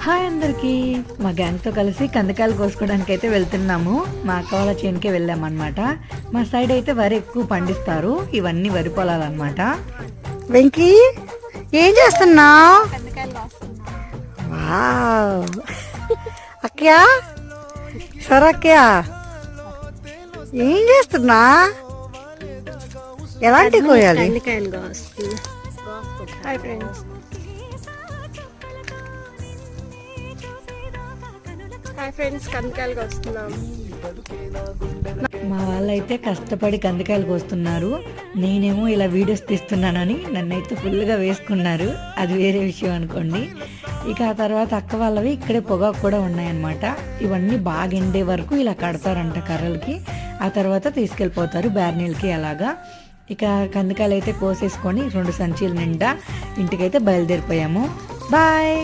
Hi అందరికీ, మా గ్యాంగ్తో కలిసి కందకాయలు కోసుకోవడానికి అయితే వెళ్తున్నాము. మా అక్క వాళ్ళ చేనుకే వెళ్ళామన్నమాట. మా సైడ్ అయితే వరి ఎక్కువ పండిస్తారు. ఇవన్నీ వరి పొలాలన్నమాట. వెంకీ ఏం చేస్తున్నావు? అక్కయ్య సరక్కయ్య ఏం చేస్తున్నా? ఎలాంటి కోయాలి? హాయ్ ఫ్రెండ్స్, కందకాయలు వస్తున్నాం. మా వాళ్ళైతే కష్టపడి కందకాయలు కోస్తున్నారు. నేనేమో ఇలా వీడియోస్ తీస్తున్నానని నన్నైతే ఫుల్గా వేసుకున్నారు. అది వేరే విషయం అనుకోండి. ఇక ఆ తర్వాత అక్క వాళ్ళవి ఇక్కడే పొగాకు కూడా ఉన్నాయన్నమాట. ఇవన్నీ బాగా ఎండే వరకు ఇలా కడతారంట కర్రలకి. ఆ తర్వాత తీసుకెళ్ళిపోతారు బ్యార్నీలకి. అలాగా ఇక కందకాయలు అయితే కోసేసుకొని 2 సంచీల నిండా ఇంటికైతే బయలుదేరిపోయాము. బాయ్.